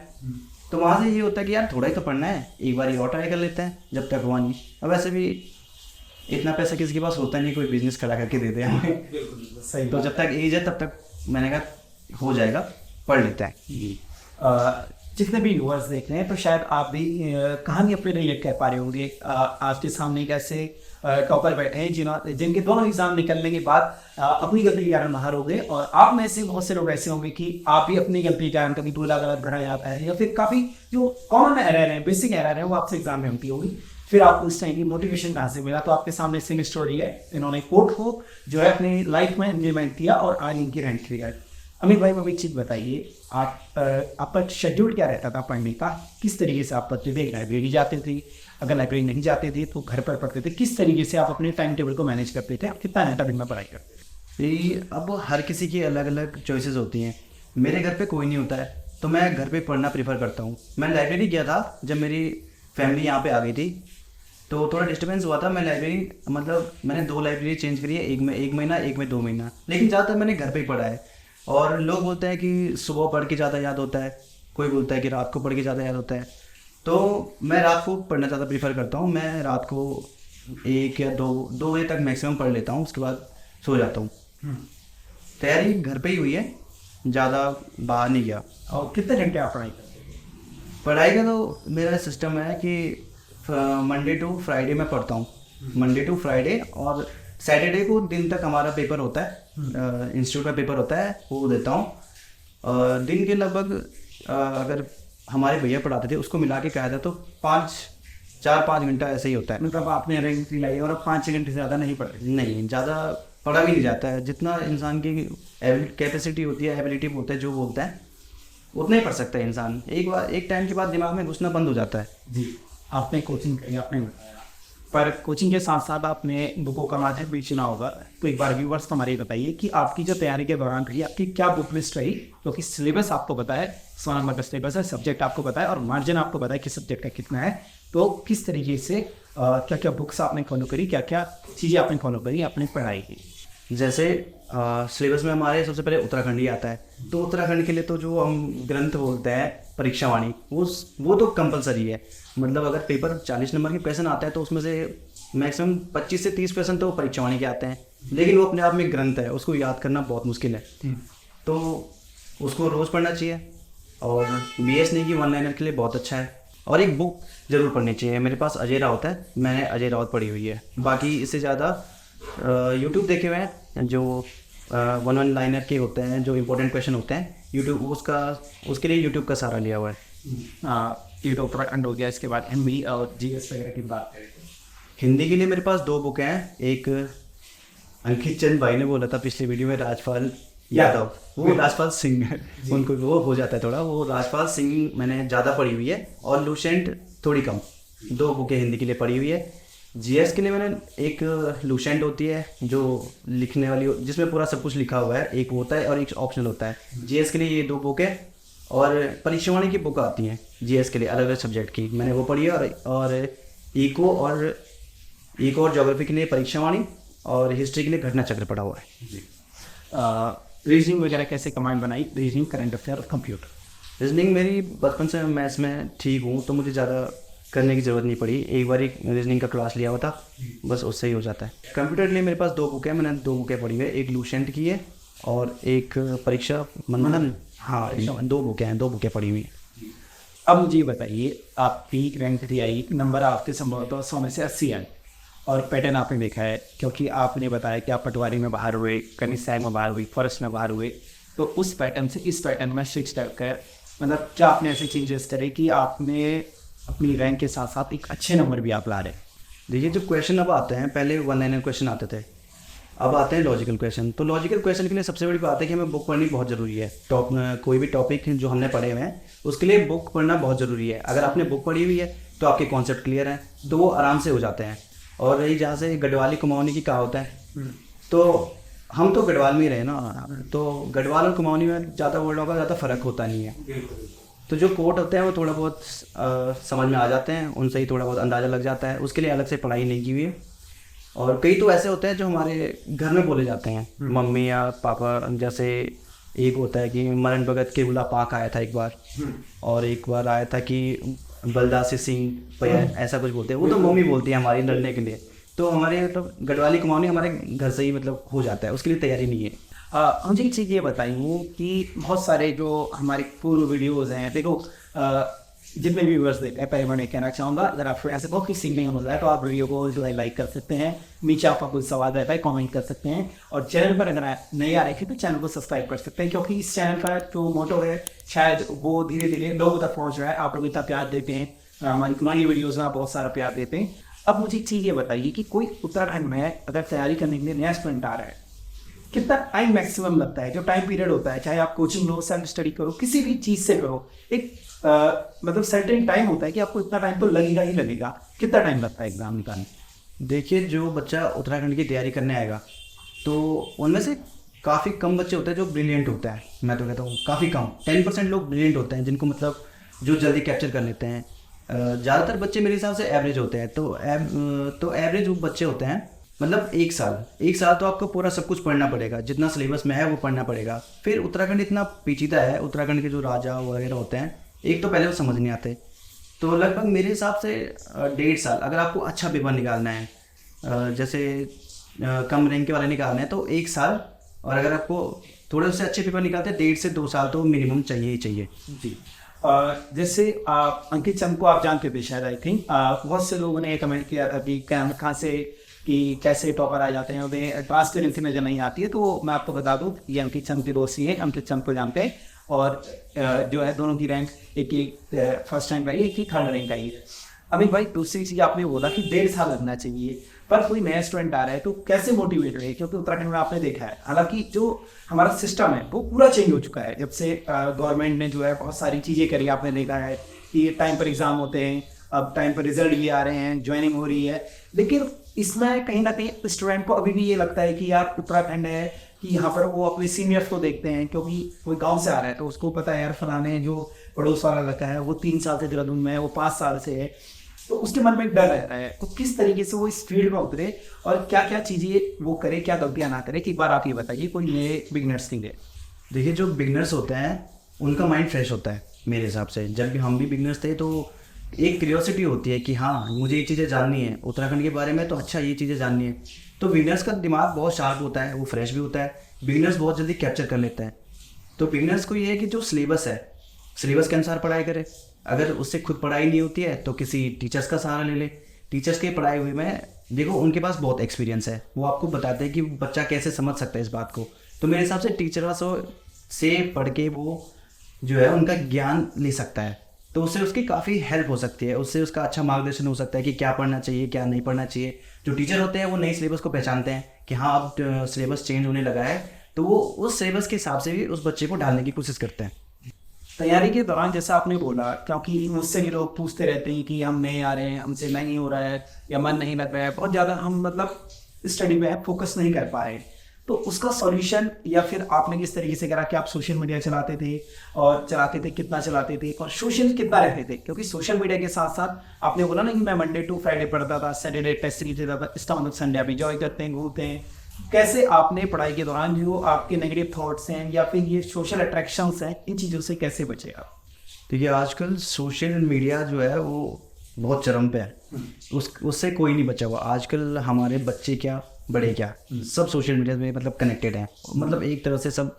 तो वहाँ से ये होता है कि यार थोड़ा ही तो पढ़ना है, एक बार ये और ट्राई कर लेते हैं जब तक हुआ नहीं। अब वैसे भी इतना पैसा किसी के पास होता नहीं, कोई बिजनेस खड़ा करके दे दे हमें। सही। तो जब तक एज है तब तक मैंने कहा हो जाएगा, पढ़ लेता है। जितने भी व्यूअर्स देख रहे हैं, तो शायद आप भी कहानी अपने रिलेट कर पा रहे होंगे। आज के सामने एक ऐसे टॉपर बैठे हैं जिनके दोनों एग्जाम निकलने के बाद अपनी गलती के कारण बाहर हो गए, और आप में से बहुत से लोग ऐसे होंगे कि आप भी अपनी गलती के कारण कभी टूला गलत भरा जाता है, या फिर काफ़ी जो कॉमन एरर है, बेसिक एरर है, वो आपसे एग्जाम में होती होगी। फिर आपको इस टाइम की मोटिवेशन कहाँ से मिला? तो आपके सामने सिंग स्टोरी है। इन्होंने कोट को जो है अपनी लाइफ में इम्प्लीमेंट किया और आज इनकी रैंक थी। अमित भाई, मुझे एक चीज़ बताइए, आपका शेड्यूल क्या रहता था पढ़ने का? किस तरीके से आप पढ़ते थे? लाइब्रेरी जाते थे? अगर लाइब्रेरी नहीं जाते थे तो घर पर पढ़ते थे? किस तरीके से आप अपने टाइम टेबल को मैनेज करते थे? आप कितना घंटा दिन में पढ़ाई करते थे? अब हर किसी की अलग अलग चॉइसेस होती हैं। मेरे घर पे कोई नहीं होता है तो मैं घर पे पढ़ना प्रीफर करता हूँ। मैं लाइब्रेरी गया था जब मेरी फैमिली यहाँ पे आ गई थी, तो थोड़ा डिस्टर्बेंस हुआ था। मैं लाइब्रेरी मतलब मैंने 2 लाइब्रेरी चेंज करी है, एक में 1 महीना, एक में 2 महीना, लेकिन ज़्यादातर मैंने घर पे ही पढ़ा है। और लोग बोलते हैं कि सुबह पढ़ के ज़्यादा याद होता है, कोई बोलता है कि रात को पढ़ के ज़्यादा याद होता है। तो मैं रात को पढ़ना ज़्यादा प्रीफर करता हूँ। मैं रात को 1 या 2 बजे तक मैक्सिमम पढ़ लेता हूँ, उसके बाद सो जाता हूँ। तैयारी घर पे ही हुई है, ज़्यादा बाहर नहीं गया। और कितने घंटे आप पढ़ाई करते थे? पढ़ाई का तो मेरा सिस्टम है कि मंडे टू फ्राइडे मैं पढ़ता हूँ, मंडे टू फ्राइडे, और सैटरडे को दिन तक हमारा पेपर होता है, इंस्टीट्यूट का पेपर होता है, वो देता हूँ। दिन के लगभग अगर हमारे भैया पढ़ाते थे उसको मिला के कहा था तो 4-5 घंटा ऐसे ही होता है। मतलब आपने रैंक लाई और अब 5 घंटे से ज़्यादा नहीं पढ़े? नहीं, ज़्यादा पढ़ा भी नहीं जाता है। जितना इंसान की कैपेसिटी होती है, एबिलिटी होता है, जो बोलता है उतना ही पढ़ सकता है इंसान। एक टाइम के बाद दिमाग में घुसना बंद हो जाता है। जी, आपने कोचिंग करी, आपने बताया, पर कोचिंग के साथ साथ आपने बुकों का माध्यम भी चुना होगा। तो एक बार व्यूवर्स को हमारे बताइए कि आपकी जो तैयारी के दौरान रही, आपकी क्या बुक लिस्ट रही? क्योंकि सिलेबस आपको पता है, 100 नंबर का सिलेबस है, सब्जेक्ट आपको पता है और मार्जिन आपको पता है कि सब्जेक्ट का कितना है। तो किस तरीके से क्या क्या बुक्स आपने फॉलो करी, क्या क्या चीज़ें आपने फॉलो करी, आपने पढ़ाई की? जैसे सिलेबस में हमारे सबसे पहले उत्तराखंड ही आता है। तो उत्तराखंड के लिए तो जो हम ग्रंथ बोलते हैं परीक्षावाणी, वो तो कंपलसरी है। मतलब अगर पेपर 40 नंबर के क्वेश्चन आता है तो उसमें से मैक्सिमम 25 से 30% तो परीक्षावाणी के आते हैं, लेकिन वो अपने आप में ग्रंथ है, उसको याद करना बहुत मुश्किल है। तो उसको रोज़ पढ़ना चाहिए। और BS नहीं की 1 लाइनर के लिए बहुत अच्छा है। और एक बुक ज़रूर पढ़नी चाहिए। मेरे पास अजय राउत है, मैंने अजय राउत पढ़ी हुई है। बाकी इससे ज़्यादा यूट्यूब देखे हुए हैं, जो 1 लाइनर के होते हैं, जो इंपॉर्टेंट क्वेश्चन होते हैं, यूट्यूब उसके लिए यूट्यूब का सहारा लिया हुआ है। ये तो उत्तराखंड हो गया। इसके बाद MB और GS वगैरह की बात करें, हिंदी के लिए मेरे पास 2 बुक हैं। एक अंकित चंद भाई ने बोला था पिछले वीडियो में, राजपाल यादव, वो राजपाल सिंह है, उनको वो हो जाता है थोड़ा, वो राजपाल सिंह मैंने ज़्यादा पढ़ी हुई है, और लूसेंट थोड़ी कम। 2 बुकें हिंदी के लिए पढ़ी हुई है। GS के लिए मैंने एक लूसेंट होती है जो लिखने वाली, जिसमें पूरा सब कुछ लिखा हुआ है, एक होता है और एक ऑप्शनल होता है। GS के लिए ये 2 बुक है। और परीक्षावाणी की बुक आती हैं GS के लिए अलग अलग सब्जेक्ट की, मैंने वो पढ़ी है। और इको और ज्योग्राफी के लिए परीक्षावाणी और हिस्ट्री के लिए घटना चक्र पड़ा हुआ है। रीजनिंग वगैरह कैसे कमांड बनाई, रीजनिंग, करंट अफेयर और कंप्यूटर? रीजनिंग मेरी बचपन से मैथ्स में ठीक हूँ, तो मुझे ज़्यादा करने की ज़रूरत नहीं पड़ी। एक बार एक रीजनिंग का क्लास लिया हुआ था, बस उससे ही हो जाता है। कंप्यूटर के लिए मेरे पास 2 बुक है, मैंने 2 बुकें पढ़ी हुई है, एक लूसेंट की है और एक परीक्षा मनन। हाँ, 2 बुकें पढ़ी हुई हैं। अब मुझे ये बताइए, आपकी रैंक कितनी आई? नंबर आपके संभवतः 100 में से 80 आए और पैटर्न आपने देखा है, क्योंकि आपने बताया कि आप पटवारी में बाहर हुए, कनिष्ठ में बाहर हुई, फॉरेस्ट में बाहर हुए, तो उस पैटर्न से इस पैटर्न में स्विच कर मतलब क्या आपने ऐसे चेंजेस करे कि आपने अपनी रैंक के साथ साथ एक अच्छे नंबर भी आप ला रहे? देखिए, जो क्वेश्चन अब आते हैं, पहले 1 लाइनर क्वेश्चन आते थे, अब आते हैं लॉजिकल क्वेश्चन। तो लॉजिकल क्वेश्चन के लिए सबसे बड़ी बात है कि हमें बुक पढ़नी बहुत ज़रूरी है। कोई भी टॉपिक जो हमने पढ़े हुए हैं उसके लिए बुक पढ़ना बहुत ज़रूरी है। अगर आपने बुक पढ़ी हुई है तो आपके कॉन्सेप्ट क्लियर हैं, तो वो आराम से हो जाते हैं। और रही जहाँ से गढ़वाली कुमाऊनी की कहावत है, तो हम तो गढ़वाल में ही रहे ना, तो गढ़वाल और कुमाऊनी में ज़्यादा वर्डों का ज़्यादा फ़र्क होता नहीं है। तो जो कोट होते हैं वो थोड़ा बहुत समझ में आ जाते हैं, उनसे ही थोड़ा बहुत अंदाज़ा लग जाता है, उसके लिए अलग से पढ़ाई नहीं की हुई है। और कई तो ऐसे होते हैं जो हमारे घर में बोले जाते हैं, मम्मी या पापा। जैसे एक होता है कि मरण भगत के बुला पाक आया था एक बार, और एक बार आया था कि बलदासी सिंह पैर, ऐसा कुछ बोलते हैं। वो तो मम्मी बोलती है हमारी लड़ने के लिए। तो हमारे मतलब गढ़वाली कुमाऊनी हमारे घर से ही मतलब हो जाता है, उसके लिए तैयारी नहीं है। मुझे एक चीज़ ये बताइए कि बहुत सारे जो हमारे पूर्व वीडियोस हैं, देखो जितने भी व्यूअर्स देख रहे हैं, पहले मैं कहना चाहूँगा, अगर आपको ऐसे बहुत कुछ सीखने को मिल रहा है तो आप वीडियो को जो है लाइक कर सकते हैं, नीचे आपका कोई सवाल रहता है कमेंट कर सकते हैं, और चैनल पर अगर नए आ रहे थे तो चैनल को सब्सक्राइब कर सकते हैं, क्योंकि इस चैनल का जो मोटो है शायद वो धीरे धीरे लोगों तक पहुँच रहा है। आप लोग इतना प्यार देते हैं, हमारी पुरानी वीडियोज़ में आप बहुत सारा प्यार देते हैं। अब मुझे एक चीज़ ये बताइए कि कोई उत्तराखंड में अगर तैयारी करने के लिए नया स्टूडेंट आ रहा है, कितना टाइम मैक्सिमम लगता है? जो टाइम पीरियड होता है, चाहे आप कोचिंग लो, सेल्फ स्टडी करो, किसी भी चीज़ से करो, एक मतलब सर्टेन टाइम होता है कि आपको इतना टाइम तो लगेगा ही लगेगा। कितना टाइम लगता है एग्जाम निकालने? देखिए, जो बच्चा उत्तराखंड की तैयारी करने आएगा तो उनमें से काफ़ी कम बच्चे होते हैं जो ब्रिलियंट होता है। मैं तो कहता हूँ काफ़ी कम, 10% लोग ब्रिलियंट होते हैं, जिनको मतलब जो जल्दी कैप्चर कर लेते हैं। ज़्यादातर बच्चे मेरे हिसाब से एवरेज होते हैं। तो एवरेज वो बच्चे होते हैं, मतलब 1 साल तो आपको पूरा सब कुछ पढ़ना पड़ेगा, जितना सिलेबस में है वो पढ़ना पड़ेगा। फिर उत्तराखंड इतना पेचीदा है, उत्तराखंड के जो राजा वगैरह होते हैं, एक तो पहले वो समझ नहीं आते। तो लगभग मेरे हिसाब से 1.5 साल, अगर आपको अच्छा पेपर निकालना है, जैसे कम रैंक के वाले निकालना है तो 1 साल, और अगर आपको थोड़े उससे अच्छे पेपर निकालते हैं 1.5 से 2 साल तो मिनिमम चाहिए ही चाहिए। जी। जैसे अंकित चंद को आप जानते थे शायद, आई थिंक बहुत से लोगों ने कमेंट किया था कि कहाँ से कि कैसे टॉपर आ जाते हैं, उन्हें ट्रांसपेरेंसी नजर नहीं आती है। तो मैं आपको बता दूं, ये अंकित चंद के दोस्त ही हैं, अंकित चंद को जानते हैं, और जो है दोनों की रैंक एक फर्स्ट रैंक आई, एक ही थर्ड रैंक आई है। अमित भाई, दूसरी चीज़ आपने बोला कि 1.5 साल लगना चाहिए, पर कोई नया स्टूडेंट आ रहा है तो कैसे मोटिवेट रहे? क्योंकि उत्तराखंड में आपने देखा है, हालांकि जो हमारा सिस्टम है वो पूरा चेंज हो चुका है जब से गवर्नमेंट ने जो है बहुत सारी चीज़ें करी। आपने देखा है कि टाइम पर एग्ज़ाम होते हैं, अब टाइम पर रिजल्ट भी आ रहे हैं, ज्वाइनिंग हो रही है, लेकिन इसमें कहीं ना कहीं स्टूडेंट को अभी भी ये लगता है कि यार उत्तराखंड है, कि यहाँ पर वो अपने सीनियर्स को देखते हैं, क्योंकि कोई गांव से आ रहा है तो उसको पता है यार फलाने जो पड़ोस वाला लड़का है वो 3 साल से देहरादून में है, वो 5 साल से है, तो उसके मन में एक डर रहता है। तो किस तरीके से वो इस फील्ड में उतरे और क्या क्या चीज़ें वो करे, क्या गलतियाँ ना करे, एक बार आप ये बताइए कोई नए बिगनर्स के लिए। देखिए, जो बिगनर्स होते हैं उनका माइंड फ्रेश होता है मेरे हिसाब से। जब भी हम भी बिगनर्स थे तो एक क्यूरियोसिटी होती है कि हाँ मुझे ये चीज़ें जाननी है उत्तराखंड के बारे में, तो अच्छा ये चीज़ें जाननी है। तो बिगनर्स का दिमाग बहुत शार्प होता है, वो फ्रेश भी होता है, बिगनर्स बहुत जल्दी कैप्चर कर लेते हैं। तो बिगनर्स को ये है कि जो सिलेबस है, सिलेबस के अनुसार पढ़ाई करे। अगर उससे खुद पढ़ाई नहीं होती है तो किसी टीचर्स का सहारा ले ले। टीचर्स के पढ़ाई हुई में देखो उनके पास बहुत एक्सपीरियंस है, वो आपको बताते हैं कि बच्चा कैसे समझ सकता है इस बात को। तो मेरे हिसाब से टीचर से पढ़ के वो जो है उनका ज्ञान ले सकता है, तो उससे उसकी काफ़ी हेल्प हो सकती है, उससे उसका अच्छा मार्गदर्शन हो सकता है कि क्या पढ़ना चाहिए क्या नहीं पढ़ना चाहिए। जो टीचर होते हैं वो नई सिलेबस को पहचानते हैं कि हाँ अब सिलेबस चेंज होने लगा है, तो वो उस सिलेबस के हिसाब से भी उस बच्चे को डालने की कोशिश करते हैं। तैयारी के दौरान जैसा आपने बोला, क्योंकि मुझसे भी लोग पूछते रहते हैं कि हम नए आ रहे हैं, हमसे नहीं हो रहा है या मन नहीं लग रहा है, बहुत ज़्यादा हम मतलब स्टडी में फोकस नहीं कर पा रहे, तो उसका सॉल्यूशन या फिर आपने किस तरीके से करा कि आप सोशल मीडिया चलाते थे और चलाते थे कितना चलाते थे और सोशल कितना रहते थे, क्योंकि सोशल मीडिया के साथ साथ आपने बोला ना कि मैं मंडे टू फ्राइडे पढ़ता था, सैटरडे टेस्ट सीरीज देता था, इसका मतलब संडे आप इंजॉय करते हैं, घूमते हैं। कैसे आपने पढ़ाई के दौरान जो आपके नेगेटिव थॉट्स हैं या फिर ये सोशल अट्रैक्शंस हैं, इन चीज़ों से कैसे बचे आप? देखिए आजकल सोशल मीडिया जो है वो बहुत चरम पे है, उससे कोई नहीं बचा हुआ। आजकल हमारे बच्चे क्या बड़े क्या सब सोशल मीडिया में मतलब कनेक्टेड हैं, मतलब एक तरह से सब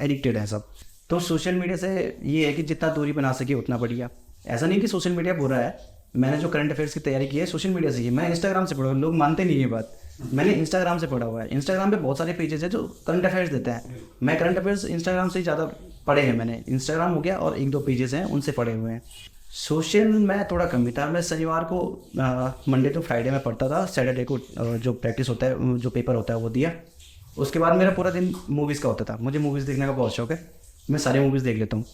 एडिक्टेड हैं सब। तो सोशल मीडिया से ये है कि जितना दूरी बना सके उतना बढ़िया। ऐसा नहीं कि सोशल मीडिया बुरा है, मैंने जो करंट अफेयर्स की तैयारी की है सोशल मीडिया से की, मैं इंस्टाग्राम से पढ़ा, लोग मानते नहीं ये बात, मैंने इंस्टाग्राम से पढ़ा हुआ है। इंस्टाग्राम पे बहुत सारे पेजेस हैं जो करंट अफेयर्स देते हैं, मैं करंट अफेयर्स इंस्टाग्राम से ही ज़्यादा पढ़े हैं मैंने, इंस्टाग्राम हो गया और एक दो पेजेस हैं उनसे पढ़े हुए हैं। सोशल मैं थोड़ा कम ही था, मैं शनिवार को मंडे टू फ्राइडे में पढ़ता था, सैटरडे को जो प्रैक्टिस होता है जो पेपर होता है वो दिया। उसके बाद मेरा पूरा दिन मूवीज़ का होता था, मुझे मूवीज़ देखने का बहुत शौक है, मैं सारी मूवीज़ देख लेता हूँ।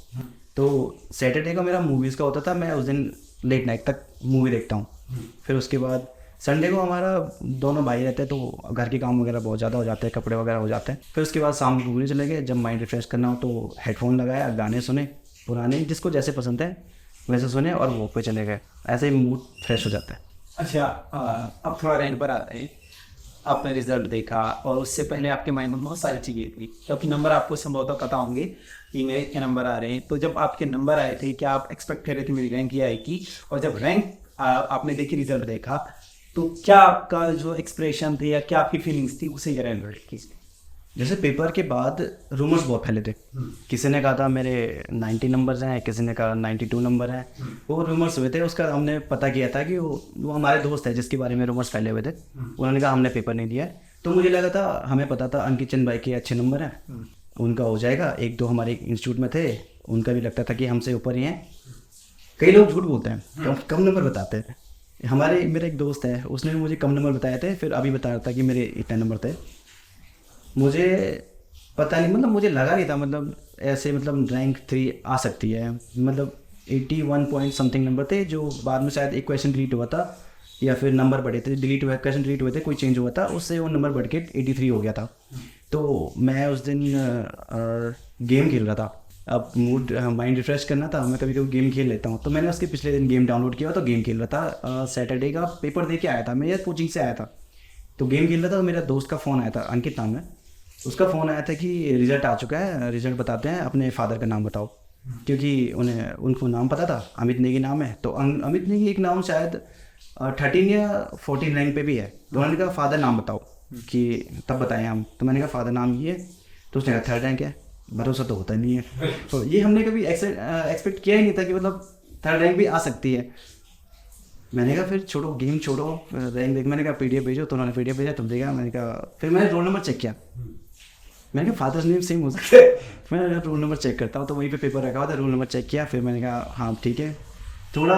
तो सैटरडे का मेरा मूवीज़ का होता था, मैं उस दिन लेट नाइट तक मूवी देखता हूँ। फिर उसके बाद संडे को हमारा दोनों भाई रहते हैं तो घर के काम वगैरह बहुत ज़्यादा हो जाते हैं, कपड़े वगैरह हो जाते हैं। फिर उसके बाद शाम को घूमने चले गए, जब माइंड रिफ्रेश करना हो तो हेडफोन लगाया, गाने सुने पुराने जिसको जैसे पसंद है वैसे सुने और वॉक पे चले गए, ऐसे ही मूड फ्रेश हो जाता है। अच्छा, अब थोड़ा रेंट पर आ रहे हैं। आपने रिजल्ट देखा और उससे पहले आपके माइंड में बहुत सारी चीज़ें थी, क्योंकि नंबर आपको संभवतः पता होंगे कि मेरे क्या नंबर आ रहे हैं। तो जब आपके नंबर आए थे क्या आप एक्सपेक्ट कर रहे थे मेरी रैंक ये आएगी? और जब रैंक आपने देखी, रिजल्ट देखा, तो क्या आपका जो एक्सप्रेशन थे या क्या आपकी फीलिंग्स थी उसे जरा एलरेडी कीजिए। जैसे पेपर के बाद रूमर्स बहुत फैले थे, किसी ने कहा था मेरे 90 नंबर्स हैं, किसी ने कहा 92 नंबर हैं, वो रूमर्स हुए थे। उसका हमने पता किया था कि वो हमारे दोस्त है जिसके बारे में रूमर्स फैले हुए थे, उन्होंने कहा हमने पेपर नहीं दिया है। तो मुझे लगा था, हमें पता था अंकित चंद भाई के अच्छे नंबर हैं, उनका हो जाएगा। एक दो हमारे इंस्टीट्यूट में थे, उनका भी लगता था कि हमसे ऊपर ही हैं। कई लोग झूठ बोलते हैं, कम नंबर बताते हैं। मेरा एक दोस्त है, उसने भी मुझे कम नंबर बताए थे, फिर अभी बता रहा था कि मेरे इतने नंबर थे। मुझे पता नहीं, मतलब मुझे लगा नहीं था, मतलब ऐसे मतलब रैंक 3 आ सकती है। मतलब 81 पॉइंट समथिंग नंबर थे, जो बाद में शायद एक क्वेश्चन डिलीट हुआ था या फिर नंबर बढ़े थे, क्वेश्चन डिलीट हुए थे, कोई चेंज हुआ था, उससे वो नंबर बढ़ के 83 हो गया था। तो मैं उस दिन गेम खेल रहा था, अब मूड माइंड रिफ्रेश करना था, मैं कभी कभी गेम खेल लेता हूँ। तो मैंने उसके पिछले दिन गेम डाउनलोड किया तो गेम खेल रहा था। सैटरडे का पेपर दे के आया था, मैं यार कोचिंग से आया था, तो गेम खेल रहा था। तो मेरा दोस्त का फ़ोन आया था, अंकित नाम है, उसका फ़ोन आया था कि रिज़ल्ट आ चुका है, रिज़ल्ट बताते हैं, अपने फादर का नाम बताओ। क्योंकि उनको नाम पता था, अमित नेगी नाम है, तो अमित नेगी एक नाम शायद 13 या 14 रैंक पे भी है। तो उन्होंने कहा फादर नाम बताओ, कि तब बताएं हम। तो मैंने कहा फादर नाम ये, तो उसने कहा 3rd रैंक है। भरोसा तो होता नहीं है, तो ये हमने कभी एक्सपेक्ट किया ही नहीं था कि मतलब 3rd रैंक भी आ सकती है। मैंने कहा फिर छोड़ो, गेम छोड़ो, रैंक देख। मैंने कहा PDF भेजो, तो उन्होंने PDF भेजा, तुम देखा। मैंने कहा, फिर मैंने रोल नंबर चेक किया, मैंने कहा फादर्स नेम सेम हो सकते हैं, मैं रोल नंबर चेक करता हूँ। तो वहीं पे पेपर रखा हुआ था, रोल नंबर चेक किया, फिर मैंने कहा हाँ ठीक है। थोड़ा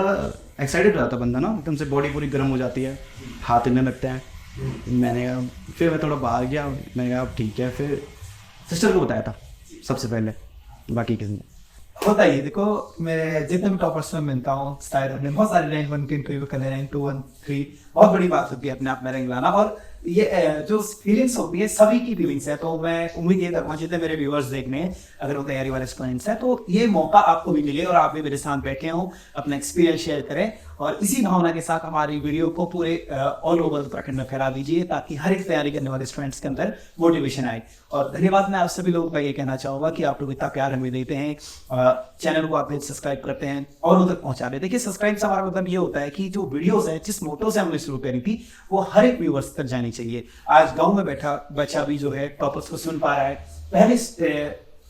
एक्साइटेड हो जाता बंदा ना, एकदम से बॉडी पूरी गर्म हो जाती है, हाथ हिलने लगते हैं। मैंने कहा, फिर मैं थोड़ा बाहर गया, मैंने कहा ठीक है। फिर सिस्टर को बताया था सबसे पहले, बाकी किसी ने। होता ही, देखो मैं जितने भी टॉपर्स में मिलता हूँ, शायद अपने बहुत सारे रैंक 1 के इंटरव्यू करने, रैंक 2, 1, 3 बहुत बड़ी बात होती है अपने आप में रैंक लाना। और ये जो फीलिंग्स होती है सभी की फीलिंग्स है। तो मैं उम्मीद ये करूँगा जितने मेरे व्यूअर्स देखने हैं, अगर वो तैयारी वाले स्टूडेंट्स हैं, तो ये मौका आपको भी मिले और आप भी मेरे साथ बैठे हों, अपना एक्सपीरियंस शेयर करें और इसी भावना के साथ हमारी वीडियो को पूरे ऑल ओवर उत्तराखंड में फैला दीजिए, ताकि हर एक तैयारी करने वाले स्टूडेंट्स के अंदर मोटिवेशन आए। और धन्यवाद मैं आप सभी लोगों का ये कहना चाहूँगा कि आप लोग इतना प्यार हमें देते हैं, चैनल को आप सब्सक्राइब करते हैं और उधर पहुँचा रहे। देखिए सब्सक्राइब से हमारा मतलब ये होता है कि जो वीडियोस है, जिस मोटो से हमने शुरू करी थी, वो हर एक व्यूअर्स तक जानी चाहिए। आज गांव में बैठा बच्चा भी जो है टॉपर्स को सुन पा रहा है। पहले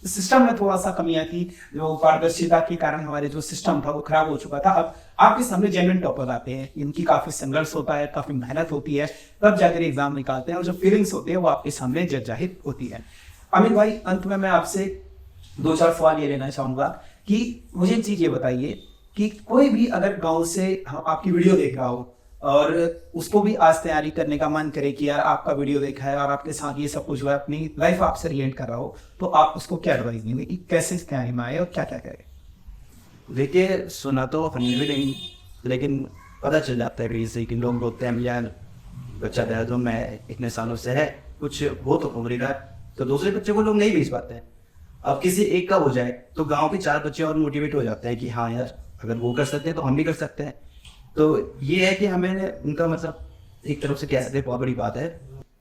सिस्टम में थोड़ा सा कमियां थी, जो पारदर्शिता के कारण हमारे जो सिस्टम था वो खराब हो चुका था। अब आपके सामने जेन्युइन टॉपर आते हैं, इनकी काफी संघर्ष होता है, काफी मेहनत होती है, तब जाकर एग्जाम निकालते हैं और जो फीलिंग्स होती है वो आपके सामने जज जाहिर होती है। अमित भाई, अंत में मैं आपसे 2-4 सवाल ये लेना चाहूंगा कि मुझे एक चीज ये बताइए कि कोई भी अगर गाँव से आपकी वीडियो देख रहा हो और उसको भी आज तैयारी करने का मन करे कि यार आपका वीडियो देखा है और आपके साथ ये सब कुछ हुआ है, अपनी लाइफ आपसे रिलेट कर रहा हो, तो आप उसको क्या एडवाइस देंगे कि कैसे इस तैयारी में आए और क्या क्या करे? देखिए, सुना तो हमने भी नहीं, लेकिन पता चल जाता है कहीं से कि लोग बोलते हैं यार बच्चा दर्द हो, मैं इतने सालों से है कुछ हो तो अमेरिका, तो दूसरे बच्चे को लोग नहीं भेज पाते हैं। अब किसी एक का हो जाए तो गांव के 4 बच्चे और मोटिवेट हो जाते हैं कि हाँ यार, अगर वो कर सकते हैं तो हम भी कर सकते हैं। तो ये है कि हमें उनका मतलब एक तरफ से कह सकते हैं बहुत बड़ी बात है।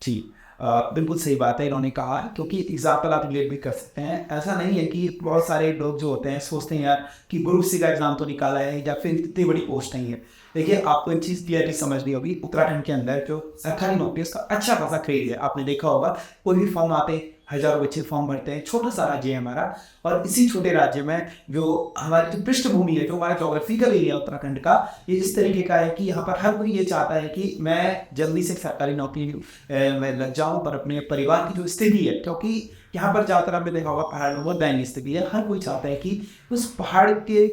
जी, बिल्कुल सही बात है इन्होंने कहा, क्योंकि एग्जाम्पल आप रिलेट भी कर सकते हैं। ऐसा नहीं है कि बहुत सारे लोग जो होते हैं सोचते हैं यार कि ग्रुप सी का एग्जाम तो निकाला है या फिर इतनी बड़ी पोस्ट नहीं है। देखिए, आपको एक चीज़ क्लियरली समझनी होगी, उत्तराखंड के अंदर जो सरकारी नौकरी है उसका अच्छा खासा क्रेज है। आपने देखा होगा कोई भी फॉर्म आते हैं, हजारों बच्चे फॉर्म भरते हैं। छोटा सा राज्य है हमारा, और इसी छोटे राज्य में जो हमारी जो पृष्ठभूमि है, जो हमारा जोग्राफिकल एरिया उत्तराखंड का, ये इस तरीके का है कि यहाँ पर हर कोई ये चाहता है कि मैं जल्दी से सरकारी नौकरी में लग जाऊँ, पर अपने परिवार की जो स्थिति है, क्योंकि यहाँ पर ज़्यादातर आपने देखा होगा पहाड़ों में दयनीय स्थिति है। हर कोई चाहता है कि उस पहाड़ के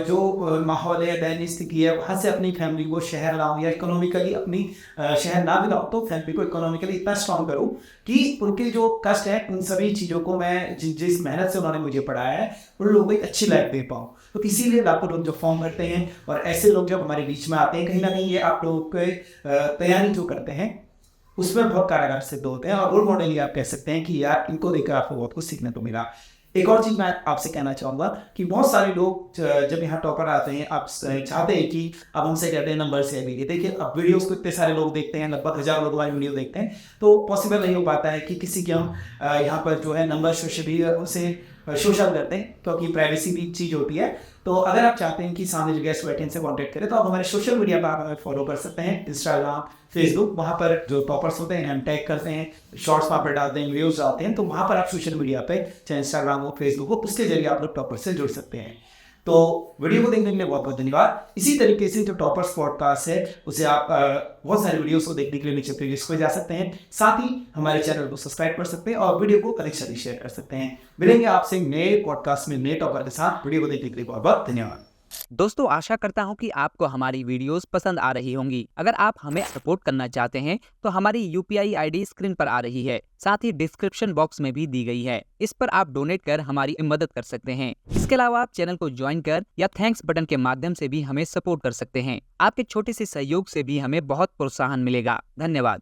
जो माहौल है, दयनीय स्थिति है, वहाँ से अपनी फैमिली को शहर लाऊं, या इकोनॉमिकली अपनी शहर ना भी लाऊं तो फैमिली को इकोनॉमिकली इतना स्ट्रॉन्ग करूँ कि उनके जो कष्ट है उन सभी चीज़ों को मैं जिस मेहनत से उन्होंने मुझे पढ़ाया है उन लोगों को एक अच्छी लाइफ दे पाऊँ। तो इसीलिए लाखों लोग जो फॉर्म भरते हैं, और ऐसे लोग जब हमारे बीच में आते हैं, कहीं ना कहीं ये आप लोगों के तैयारी जो करते हैं उसमें बहुत कारागार सिद्ध होते हैं, और रोल मॉडल ही आप कह सकते हैं कि यार इनको देखकर आपको बहुत कुछ सीखने को मिला। एक और चीज़ मैं आपसे कहना चाहूँगा कि बहुत सारे लोग जब यहाँ टॉपर आते हैं, आप चाहते हैं कि अब हमसे कहते हैं नंबर से वीडियो देखिए। अब वीडियोस को इतने सारे लोग देखते हैं, लगभग 1000 लोग हमारी वीडियो देखते हैं, तो पॉसिबल नहीं हो पाता है कि किसी के हम यहाँ पर जो है नंबर उसे सोशल करते हैं, क्योंकि प्राइवेसी भी चीज़ होती है। तो अगर आप चाहते हैं कि सामने जो गेस्ट बैठे इनसे कॉन्टैक्ट करें, तो आप हमारे सोशल मीडिया पर आप हमें फॉलो कर सकते हैं, इंस्टाग्राम, फेसबुक। वहाँ पर जो टॉपर्स होते हैं हम टैग करते हैं, शॉर्ट्स वहाँ पर डालते हैं, वीडियोस डालते हैं, तो वहाँ पर आप सोशल मीडिया पे, चाहे इंस्टाग्राम हो, फेसबुक हो, उसके जरिए आप लोग टॉपर से जुड़ सकते हैं। तो वीडियो को देखने के लिए बहुत बहुत धन्यवाद। इसी तरीके से जो टॉपर्स पॉडकास्ट है उसे आप बहुत सारे वीडियोस को देखने के लिए नीचे प्लेलिस्ट पे जा सकते हैं, साथ ही हमारे चैनल को सब्सक्राइब कर सकते हैं और वीडियो को अधिक से अधिक शेयर कर सकते हैं। मिलेंगे आपसे नए पॉडकास्ट में नए टॉपर के साथ। वीडियो को देखने के लिए बहुत बहुत धन्यवाद। दोस्तों, आशा करता हूं कि आपको हमारी वीडियोस पसंद आ रही होंगी। अगर आप हमें सपोर्ट करना चाहते हैं तो हमारी यूपीआई आईडी स्क्रीन पर आ रही है, साथ ही डिस्क्रिप्शन बॉक्स में भी दी गई है। इस पर आप डोनेट कर हमारी मदद कर सकते हैं। इसके अलावा आप चैनल को ज्वाइन कर या थैंक्स बटन के माध्यम से भी हमें सपोर्ट कर सकते हैं। आपके छोटे से सहयोग से भी हमें बहुत प्रोत्साहन मिलेगा। धन्यवाद।